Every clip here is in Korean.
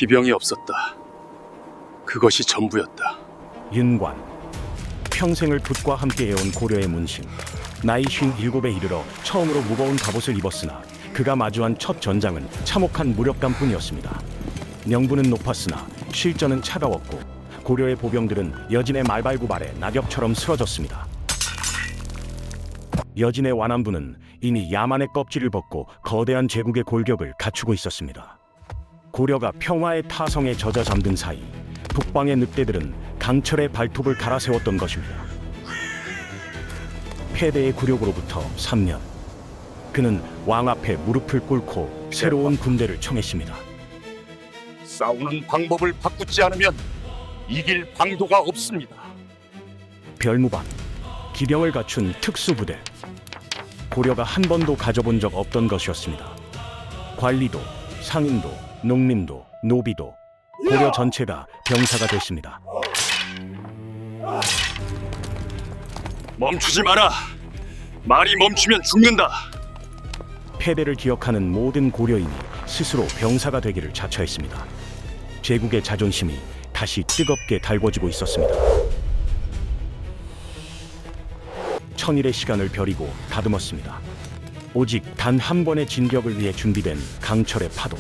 기병이 없었다. 그것이 전부였다. 윤관, 평생을 붓과 함께 해온 고려의 문신. 나이 57에 이르러 처음으로 무거운 갑옷을 입었으나 그가 마주한 첫 전장은 참혹한 무력감뿐이었습니다. 명분은 높았으나 실전은 차가웠고 고려의 보병들은 여진의 말발굽 아래 낙엽처럼 쓰러졌습니다. 여진의 완안부는 이미 야만의 껍질을 벗고 거대한 제국의 골격을 갖추고 있었습니다. 고려가 평화의 타성에 젖어 잠든 사이 북방의 늑대들은 강철의 발톱을 갈아세웠던 것입니다. 패배의 굴욕으로부터 3년, 그는 왕 앞에 무릎을 꿇고 새로운 군대를 청했습니다. 싸우는 방법을 바꾸지 않으면 이길 방도가 없습니다. 별무반, 기병을 갖춘 특수부대. 고려가 한 번도 가져본 적 없던 것이었습니다. 관리도, 상인도, 농민도, 노비도 고려 전체가 병사가 됐습니다. 멈추지 마라. 말이 멈추면 죽는다. 패배를 기억하는 모든 고려인이 스스로 병사가 되기를 자처했습니다. 제국의 자존심이 다시 뜨겁게 달궈지고 있었습니다. 천일의 시간을 벼리고 다듬었습니다. 오직 단 한 번의 진격을 위해 준비된 강철의 파도.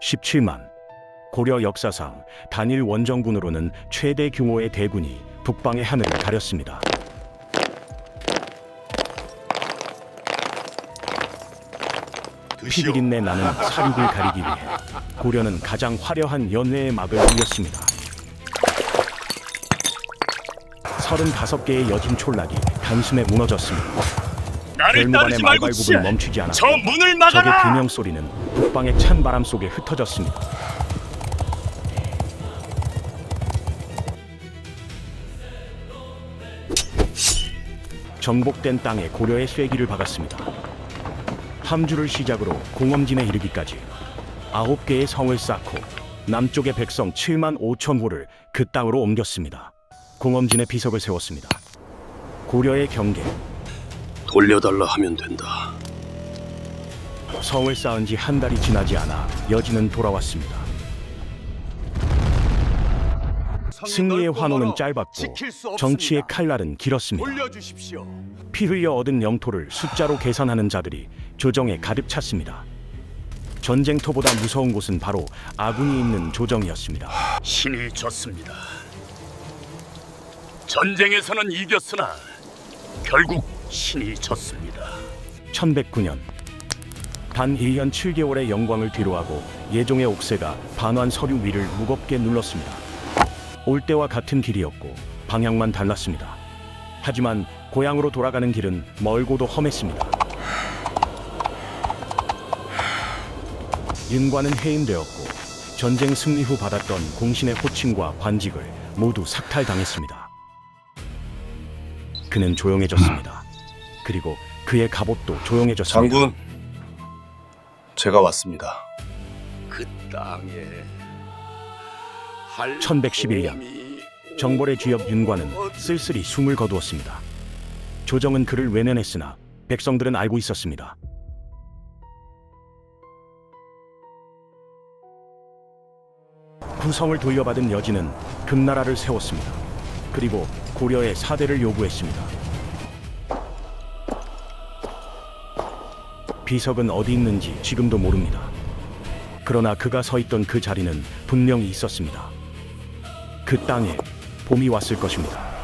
17만. 고려 역사상 단일 원정군으로는 최대 규모의 대군이 북방의 하늘을 가렸습니다. 피비린내 나는 사륙을 가리기 위해 고려는 가장 화려한 연회의 막을 올렸습니다. 35개의 여진 촌락이 단숨에 무너졌습니다. 나를 별무반의 따르지 말고 말발굽은 멈추지 않았고 저 문을 적의 막아라. 비명 소리는 북방의 찬 바람 속에 흩어졌습니다. 정복된 땅에 고려의 쐐기를 박았습니다. 함주를 시작으로 공엄진에 이르기까지 9개의 성을 쌓고 남쪽의 백성 7만 5천 호를 그 땅으로 옮겼습니다. 공엄진에 비석을 세웠습니다. 고려의 경계, 돌려달라 하면 된다. 성을 쌓은 지 한 달이 지나지 않아 여진은 돌아왔습니다. 승리의 환호는 짧았고 정치의 칼날은 길었습니다. 올려주십시오. 피 흘려 얻은 영토를 숫자로 계산하는 자들이 조정에 가득 찼습니다. 전쟁터보다 무서운 곳은 바로 아군이 있는 조정이었습니다. 신이 졌습니다. 전쟁에서는 이겼으나 결국 신이 졌습니다. 1109년 단 1년 7개월의 영광을 뒤로하고 예종의 옥새가 반환 서류 위를 무겁게 눌렀습니다. 올 때와 같은 길이었고 방향만 달랐습니다. 하지만 고향으로 돌아가는 길은 멀고도 험했습니다. 윤관은 해임되었고 전쟁 승리 후 받았던 공신의 호칭과 관직을 모두 삭탈당했습니다. 그는 조용해졌습니다. 그리고 그의 갑옷도 조용해졌습니다. 장군, 제가 왔습니다. 그 땅에 1111년 정벌의 쥐역 윤관은 쓸쓸히 숨을 거두었습니다. 조정은 그를 외면했으나 백성들은 알고 있었습니다. 구성을 돌려받은 여진은 금나라를 세웠습니다. 그리고 고려의 사대를 요구했습니다. 비석은 어디 있는지 지금도 모릅니다. 그러나 그가 서 있던 그 자리는 분명히 있었습니다. 그 땅에 봄이 왔을 것입니다.